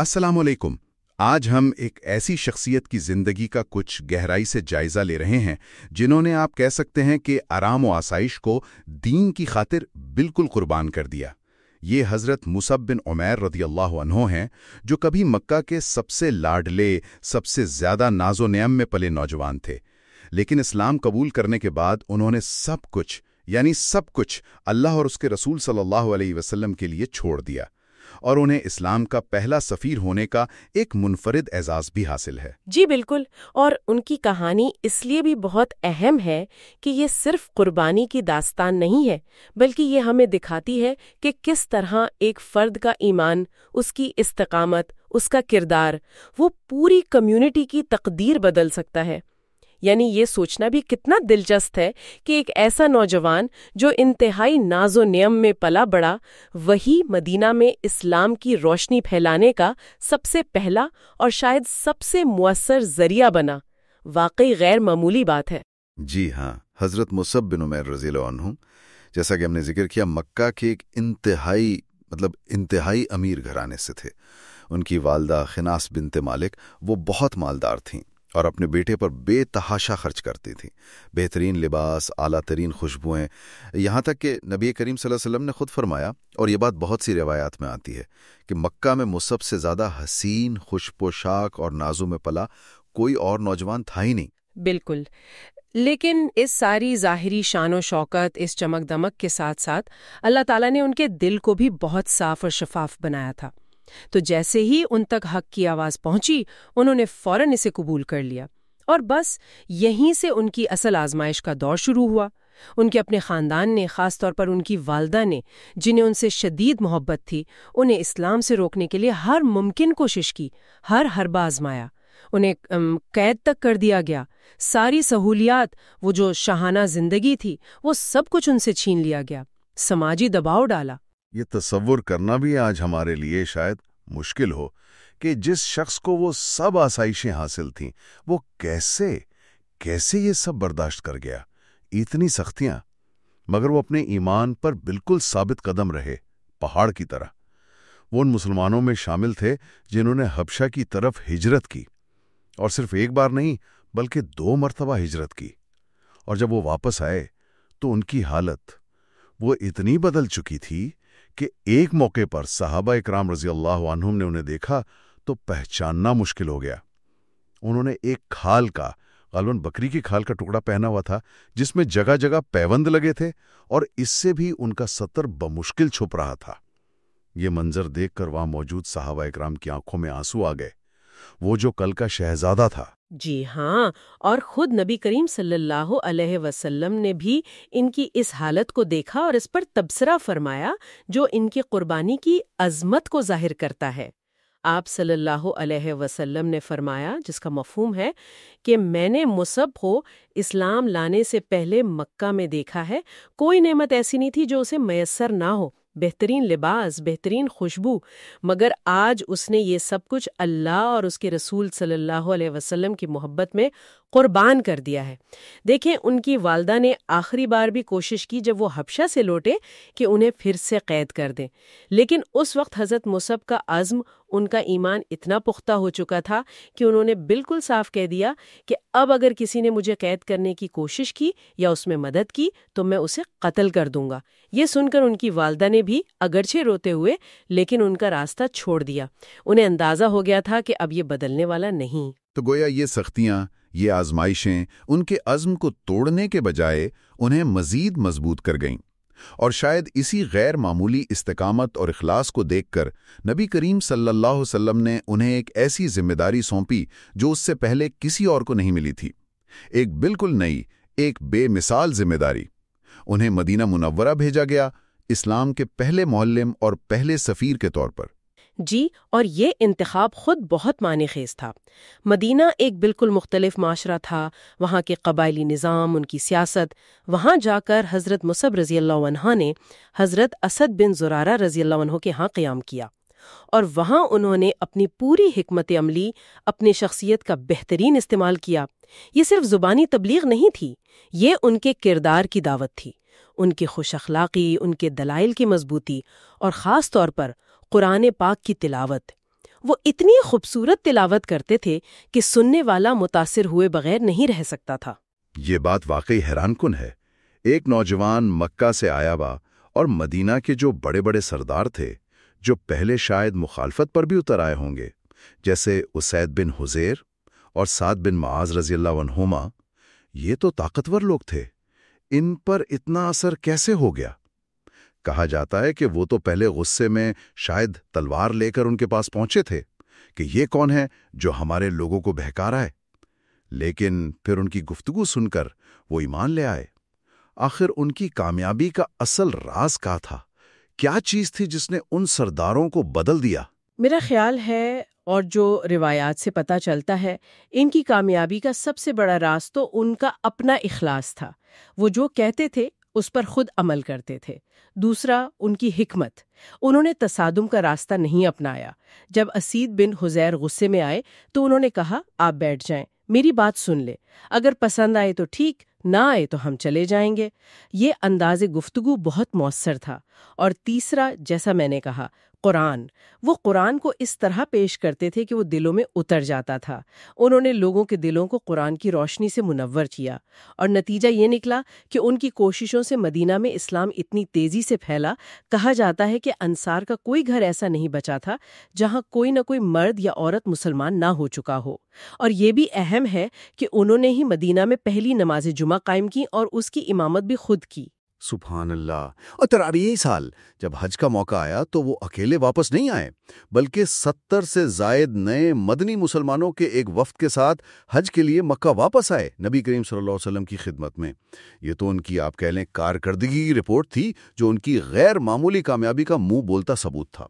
السلام علیکم۔ آج ہم ایک ایسی شخصیت کی زندگی کا کچھ گہرائی سے جائزہ لے رہے ہیں جنہوں نے آپ کہہ سکتے ہیں کہ آرام و آسائش کو دین کی خاطر بالکل قربان کر دیا۔ یہ حضرت مصعب بن عمیر رضی اللہ عنہ ہیں، جو کبھی مکہ کے سب سے لاڈلے، سب سے زیادہ ناز و نعم میں پلے نوجوان تھے، لیکن اسلام قبول کرنے کے بعد انہوں نے سب کچھ اللہ اور اس کے رسول صلی اللہ علیہ وسلم کے لیے چھوڑ دیا، اور انہیں اسلام کا پہلا سفیر ہونے کا ایک منفرد اعزاز بھی حاصل ہے۔ جی بالکل، اور ان کی کہانی اس لیے بھی بہت اہم ہے کہ یہ صرف قربانی کی داستان نہیں ہے، بلکہ یہ ہمیں دکھاتی ہے کہ کس طرح ایک فرد کا ایمان، اس کی استقامت، اس کا کردار، وہ پوری کمیونٹی کی تقدیر بدل سکتا ہے۔ یعنی یہ سوچنا بھی کتنا دلچسپ ہے کہ ایک ایسا نوجوان جو انتہائی ناز و نعم میں پلا بڑا، وہی مدینہ میں اسلام کی روشنی پھیلانے کا سب سے پہلا اور شاید سب سے مؤثر ذریعہ بنا۔ واقعی غیر معمولی بات ہے۔ جی ہاں، حضرت مصعب بن عمیر رضی اللہ عنہ، جیسا کہ ہم نے ذکر کیا، مکہ کے ایک انتہائی امیر گھرانے سے تھے۔ ان کی والدہ خناس بنت مالک وہ بہت مالدار تھیں اور اپنے بیٹے پر بے تحاشا خرچ کرتی تھیں۔ بہترین لباس، اعلیٰ ترین خوشبوئیں، یہاں تک کہ نبی کریم صلی اللہ علیہ وسلم نے خود فرمایا، اور یہ بات بہت سی روایات میں آتی ہے، کہ مکہ میں مصعب سے زیادہ حسین، خوش پوشاک اور نازوں میں پلا کوئی اور نوجوان تھا ہی نہیں۔ بالکل، لیکن اس ساری ظاہری شان و شوکت، اس چمک دمک کے ساتھ ساتھ اللہ تعالیٰ نے ان کے دل کو بھی بہت صاف اور شفاف بنایا تھا۔ تو جیسے ہی ان تک حق کی آواز پہنچی، انہوں نے فوراً اسے قبول کر لیا، اور بس یہیں سے ان کی اصل آزمائش کا دور شروع ہوا۔ ان کے اپنے خاندان نے، خاص طور پر ان کی والدہ نے، جنہیں ان سے شدید محبت تھی، انہیں اسلام سے روکنے کے لیے ہر ممکن کوشش کی، ہر حربہ آزمایا۔ انہیں قید تک کر دیا گیا، ساری سہولیات، وہ جو شاہانہ زندگی تھی، وہ سب کچھ ان سے چھین لیا گیا، سماجی دباؤ ڈالا۔ یہ تصور کرنا بھی آج ہمارے لیے شاید مشکل ہو کہ جس شخص کو وہ سب آسائشیں حاصل تھیں، وہ کیسے یہ سب برداشت کر گیا، اتنی سختیاں، مگر وہ اپنے ایمان پر بالکل ثابت قدم رہے، پہاڑ کی طرح۔ وہ ان مسلمانوں میں شامل تھے جنہوں نے حبشہ کی طرف ہجرت کی، اور صرف ایک بار نہیں بلکہ 2 مرتبہ ہجرت کی، اور جب وہ واپس آئے تو ان کی حالت وہ اتنی بدل چکی تھی کہ ایک موقع پر صحابہ اکرام رضی اللہ عنہم نے انہیں دیکھا تو پہچاننا مشکل ہو گیا۔ انہوں نے ایک کھال کا، غالباً بکری کی کھال کا ٹکڑا پہنا ہوا تھا، جس میں جگہ جگہ پیوند لگے تھے، اور اس سے بھی ان کا سطر بمشکل چھپ رہا تھا۔ یہ منظر دیکھ کر وہاں موجود صحابہ اکرام کی آنکھوں میں آنسو آ گئے۔ وہ جو کل کا شہزادہ تھا۔ جی ہاں، اور خود نبی کریم صلی اللہ علیہ وسلم نے بھی ان کی اس حالت کو دیکھا اور اس پر تبصرہ فرمایا، جو ان کی قربانی کی عظمت کو ظاہر کرتا ہے۔ آپ صلی اللہ علیہ وسلم نے فرمایا، جس کا مفہوم ہے کہ میں نے مصعب کو اسلام لانے سے پہلے مکہ میں دیکھا ہے، کوئی نعمت ایسی نہیں تھی جو اسے میسر نہ ہو، بہترین لباس، بہترین خوشبو، مگر آج اس نے یہ سب کچھ اللہ اور اس کے رسول صلی اللہ علیہ وسلم کی محبت میں قربان کر دیا ہے۔ دیکھیں، ان کی والدہ نے آخری بار بھی کوشش کی جب وہ حبشہ سے لوٹے کہ انہیں پھر سے قید کر دیں، لیکن اس وقت حضرت مصعب کا عزم، ان کا ایمان اتنا پختہ ہو چکا تھا کہ انہوں نے بالکل صاف کہہ دیا کہ اب اگر کسی نے مجھے قید کرنے کی کوشش کی یا اس میں مدد کی تو میں اسے قتل کر دوں گا۔ یہ سن کر ان کی والدہ نے بھی اگرچہ روتے ہوئے لیکن ان کا راستہ چھوڑ دیا۔ انہیں اندازہ ہو گیا تھا کہ اب یہ بدلنے والا نہیں۔ تو گویا یہ سختیاں، یہ آزمائشیں ان کے عزم کو توڑنے کے بجائے انہیں مزید مضبوط کر گئیں، اور شاید اسی غیر معمولی استقامت اور اخلاص کو دیکھ کر نبی کریم صلی اللہ علیہ وسلم نے انہیں ایک ایسی ذمہ داری سونپی جو اس سے پہلے کسی اور کو نہیں ملی تھی، ایک بالکل نئی، ایک بے مثال ذمہ داری۔ انہیں مدینہ منورہ بھیجا گیا، اسلام کے پہلے معلم اور پہلے سفیر کے طور پر۔ جی، اور یہ انتخاب خود بہت معنی خیز تھا۔ مدینہ ایک بالکل مختلف معاشرہ تھا، وہاں کے قبائلی نظام، ان کی سیاست۔ وہاں جا کر حضرت مصعب رضی اللہ عنہ نے حضرت اسد بن زرارہ رضی اللہ عنہ کے ہاں قیام کیا، اور وہاں انہوں نے اپنی پوری حکمت عملی، اپنی شخصیت کا بہترین استعمال کیا۔ یہ صرف زبانی تبلیغ نہیں تھی، یہ ان کے کردار کی دعوت تھی، ان کی خوش اخلاقی، ان کے دلائل کی مضبوطی، اور خاص طور پر قرآن پاک کی تلاوت۔ وہ اتنی خوبصورت تلاوت کرتے تھے کہ سننے والا متاثر ہوئے بغیر نہیں رہ سکتا تھا۔ یہ بات واقعی حیران کن ہے۔ ایک نوجوان مکہ سے آیا ہوا اور مدینہ کے جو بڑے بڑے سردار تھے، جو پہلے شاید مخالفت پر بھی اتر آئے ہوں گے، جیسے اسید بن حذیر اور سعد بن معاذ رضی اللہ عنہما، یہ تو طاقتور لوگ تھے، ان پر اتنا اثر کیسے ہو گیا؟ کہا جاتا ہے کہ وہ تو پہلے غصے میں شاید تلوار لے کر ان کے پاس پہنچے تھے کہ یہ کون ہے جو ہمارے لوگوں کو بہکا رہا ہے، لیکن پھر ان کی گفتگو سن کر وہ ایمان لے آئے۔ آخر ان کی کامیابی کا اصل راز کیا تھا؟ کیا چیز تھی جس نے ان سرداروں کو بدل دیا؟ میرا خیال ہے، اور جو روایات سے پتہ چلتا ہے، ان کی کامیابی کا سب سے بڑا راز تو ان کا اپنا اخلاص تھا۔ وہ جو کہتے تھے اس پر خود عمل کرتے تھے۔ دوسرا، ان کی حکمت۔ انہوں نے تصادم کا راستہ نہیں اپنایا۔ جب اسید بن حذیر غصے میں آئے تو انہوں نے کہا، آپ بیٹھ جائیں، میری بات سن لے، اگر پسند آئے تو ٹھیک، نہ آئے تو ہم چلے جائیں گے۔ یہ انداز گفتگو بہت مؤثر تھا۔ اور تیسرا، جیسا میں نے کہا، قرآن۔ وہ قرآن کو اس طرح پیش کرتے تھے کہ وہ دلوں میں اتر جاتا تھا۔ انہوں نے لوگوں کے دلوں کو قرآن کی روشنی سے منور کیا، اور نتیجہ یہ نکلا کہ ان کی کوششوں سے مدینہ میں اسلام اتنی تیزی سے پھیلا۔ کہا جاتا ہے کہ انصار کا کوئی گھر ایسا نہیں بچا تھا جہاں کوئی نہ کوئی مرد یا عورت مسلمان نہ ہو چکا ہو۔ اور یہ بھی اہم ہے کہ انہوں نے ہی مدینہ میں پہلی نماز جمعہ قائم کی اور اس کی امامت بھی خود کی۔ سبحان اللہ۔ اور ترابیعی سال جب حج کا موقع آیا تو وہ اکیلے واپس نہیں آئے، بلکہ 70 سے زائد نئے مدنی مسلمانوں کے ایک وفد کے ساتھ حج کے لیے مکہ واپس آئے نبی کریم صلی اللہ علیہ وسلم کی خدمت میں۔ یہ تو ان کی آپ کہہ لیں کارکردگی کی رپورٹ تھی جو ان کی غیر معمولی کامیابی کا منہ بولتا ثبوت تھا،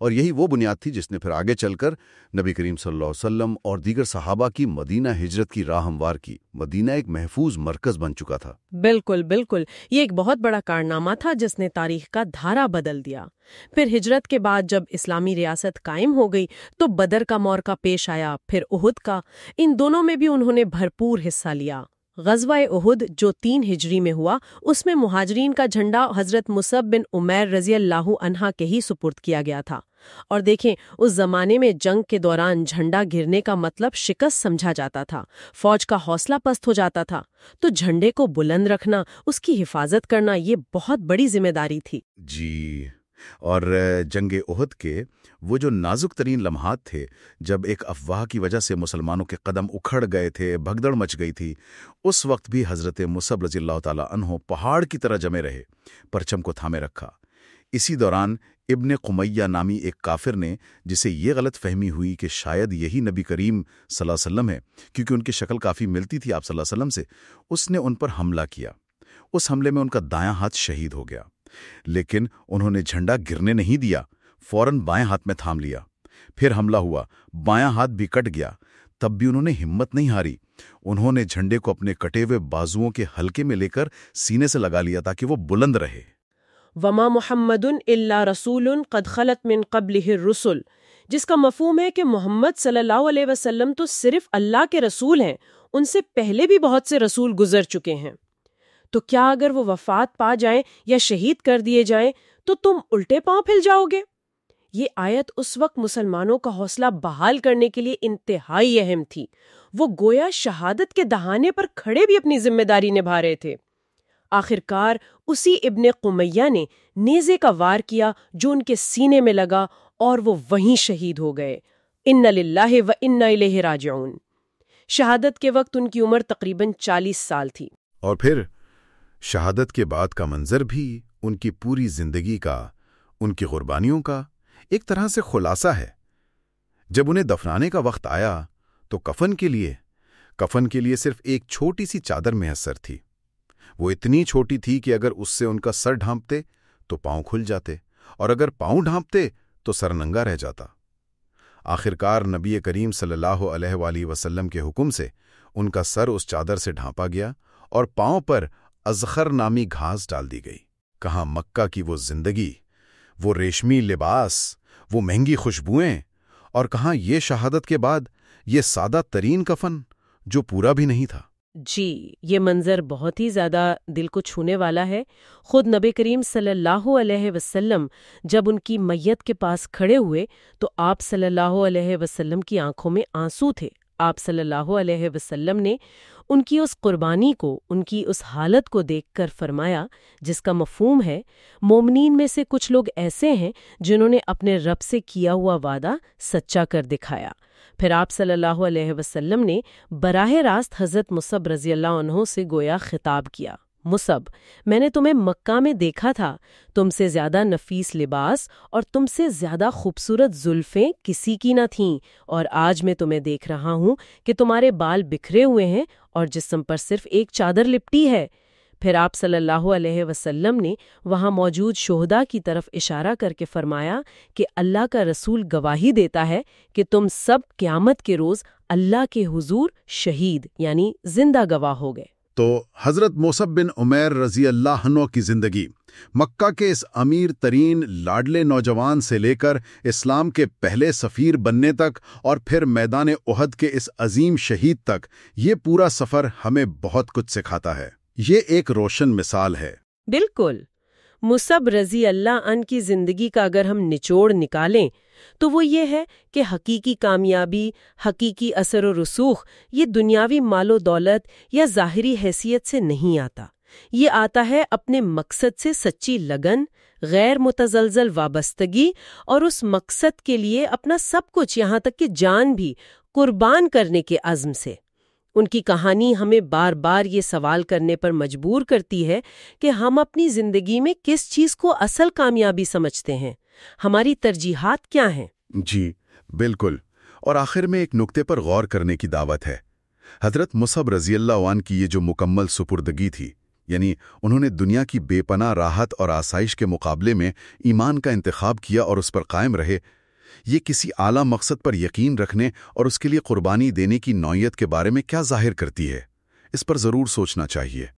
اور یہی وہ بنیاد تھی جس نے پھر آگے چل کر نبی کریم صلی اللہ علیہ وسلم اور دیگر صحابہ کی مدینہ ہجرت کی راہ ہموار کی۔ مدینہ ایک محفوظ مرکز بن چکا تھا۔ بالکل بالکل، یہ ایک بہت بڑا کارنامہ تھا جس نے تاریخ کا دھارا بدل دیا۔ پھر ہجرت کے بعد جب اسلامی ریاست قائم ہو گئی تو بدر کا موقع پیش آیا، پھر احد کا۔ ان دونوں میں بھی انہوں نے بھرپور حصہ لیا۔ غزوہ احد جو 3 ہجری میں ہوا، اس میں مہاجرین کا جھنڈا حضرت مصعب بن عمیر رضی اللہ عنہ کے ہی سپرد کیا گیا تھا۔ اور دیکھیں، اس زمانے میں جنگ کے دوران جھنڈا گرنے کا مطلب شکست سمجھا جاتا تھا، فوج کا حوصلہ پست ہو جاتا تھا۔ تو جھنڈے کو بلند رکھنا، اس کی حفاظت کرنا، یہ بہت بڑی ذمہ داری تھی۔ جی، اور جنگ احد کے وہ جو نازک ترین لمحات تھے، جب ایک افواہ کی وجہ سے مسلمانوں کے قدم اکھڑ گئے تھے، بھگدڑ مچ گئی تھی، اس وقت بھی حضرت مصعب رضی اللہ تعالیٰ عنہ پہاڑ کی طرح جمے رہے، پرچم کو تھامے رکھا۔ اسی دوران ابن قمیہ نامی ایک کافر نے، جسے یہ غلط فہمی ہوئی کہ شاید یہی نبی کریم صلی اللہ علیہ وسلم ہے، کیونکہ ان کی شکل کافی ملتی تھی آپ صلی اللہ علیہ وسلم سے، اس نے ان پر حملہ کیا۔ اس حملے میں ان کا دایاں ہاتھ شہید ہو گیا، لیکن انہوں نے جھنڈا گرنے نہیں دیا، فوراً بائیں ہاتھ میں تھام لیا۔ پھر حملہ ہوا، بایاں ہاتھ بھی کٹ گیا، تب بھی انہوں نے ہمت نہیں ہاری۔ انہوں نے جھنڈے کو اپنے کٹے ہوئے بازوؤں کے حلقے میں لے کر سینے سے لگا لیا تاکہ وہ بلند رہے۔ وما محمد الا رسول قد خلت من قبلہ الرسل، جس کا مفہوم ہے کہ محمد صلی اللہ علیہ وسلم تو صرف اللہ کے رسول ہیں، ان سے پہلے بھی بہت سے رسول گزر چکے ہیں۔ تو کیا اگر وہ وفات پا جائیں یا شہید کر دیے جائیں تو تم الٹے پاؤں پھیل جاؤ گے؟ یہ آیت اس وقت مسلمانوں کا حوصلہ بحال کرنے کے لیے انتہائی اہم تھی۔ وہ گویا شہادت کے دہانے پر کھڑے بھی اپنی ذمہ داری نبھا رہے تھے۔ آخرکار اسی ابن قمیہ نے نیزے کا وار کیا جو ان کے سینے میں لگا، اور وہ وہیں شہید ہو گئے۔ ان للہ و انا الیہ راجعون۔ شہادت کے وقت ان کی عمر تقریباً 40 سال تھی۔ اور پھر شہادت کے بعد کا منظر بھی ان کی پوری زندگی کا، ان کی قربانیوں کا ایک طرح سے خلاصہ ہے۔ جب انہیں دفنانے کا وقت آیا تو کفن کے لیے صرف ایک چھوٹی سی چادر میسر تھی۔ وہ اتنی چھوٹی تھی کہ اگر اس سے ان کا سر ڈھانپتے تو پاؤں کھل جاتے، اور اگر پاؤں ڈھانپتے تو سر ننگا رہ جاتا۔ آخرکار نبی کریم صلی اللہ علیہ وآلہ وسلم کے حکم سے ان کا سر اس چادر سے ڈھانپا گیا اور پاؤں پر ازخر نامی گھاس ڈال دی گئی۔ کہاں مکہ کی وہ زندگی، وہ ریشمی لباس، وہ مہنگی خوشبوئیں، اور کہاں یہ شہادت کے بعد یہ سادہ ترین کفن جو پورا بھی نہیں تھا۔ جی، یہ منظر بہت ہی زیادہ دل کو چھونے والا ہے۔ خود نبی کریم صلی اللہ علیہ وسلم جب ان کی میت کے پاس کھڑے ہوئے تو آپ صلی اللہ علیہ وسلم کی آنکھوں میں آنسو تھے۔ آپ صلی اللہ علیہ وسلم نے ان کی اس قربانی کو، ان کی اس حالت کو دیکھ کر فرمایا، جس کا مفہوم ہے مومنین میں سے کچھ لوگ ایسے ہیں جنہوں نے اپنے رب سے کیا ہوا وعدہ سچا کر دکھایا۔ پھر آپ صلی اللہ علیہ وسلم نے براہ راست حضرت مصعب رضی اللہ عنہ سے گویا خطاب کیا، مصعب، میں نے تمہیں مکہ میں دیکھا تھا، تم سے زیادہ نفیس لباس اور تم سے زیادہ خوبصورت زلفیں کسی کی نہ تھیں، اور آج میں تمہیں دیکھ رہا ہوں کہ تمہارے بال بکھرے ہوئے ہیں اور جسم پر صرف ایک چادر لپٹی ہے۔ پھر آپ صلی اللہ علیہ وسلم نے وہاں موجود شہداء کی طرف اشارہ کر کے فرمایا کہ اللہ کا رسول گواہی دیتا ہے کہ تم سب قیامت کے روز اللہ کے حضور شہید یعنی زندہ گواہ ہو گئے۔ تو حضرت مصعب بن عمیر رضی اللہ عنہ کی زندگی مکہ کے اس امیر ترین لاڈلے نوجوان سے لے کر اسلام کے پہلے سفیر بننے تک اور پھر میدان احد کے اس عظیم شہید تک، یہ پورا سفر ہمیں بہت کچھ سکھاتا ہے۔ یہ ایک روشن مثال ہے۔ بالکل۔ مصعب رضی اللہ عنہ کی زندگی کا اگر ہم نچوڑ نکالیں تو وہ یہ ہے کہ حقیقی کامیابی، حقیقی اثر و رسوخ یہ دنیاوی مال و دولت یا ظاہری حیثیت سے نہیں آتا، یہ آتا ہے اپنے مقصد سے سچی لگن، غیر متزلزل وابستگی اور اس مقصد کے لیے اپنا سب کچھ یہاں تک کہ جان بھی قربان کرنے کے عزم سے۔ ان کی کہانی ہمیں بار بار یہ سوال کرنے پر مجبور کرتی ہے کہ ہم اپنی زندگی میں کس چیز کو اصل کامیابی سمجھتے ہیں، ہماری ترجیحات کیا ہیں؟ جی بالکل۔ اور آخر میں ایک نکتے پر غور کرنے کی دعوت ہے۔ حضرت مصعب رضی اللہ عنہ کی یہ جو مکمل سپردگی تھی، یعنی انہوں نے دنیا کی بے پناہ راحت اور آسائش کے مقابلے میں ایمان کا انتخاب کیا اور اس پر قائم رہے، یہ کسی اعلیٰ مقصد پر یقین رکھنے اور اس کے لیے قربانی دینے کی نوعیت کے بارے میں کیا ظاہر کرتی ہے؟ اس پر ضرور سوچنا چاہیے۔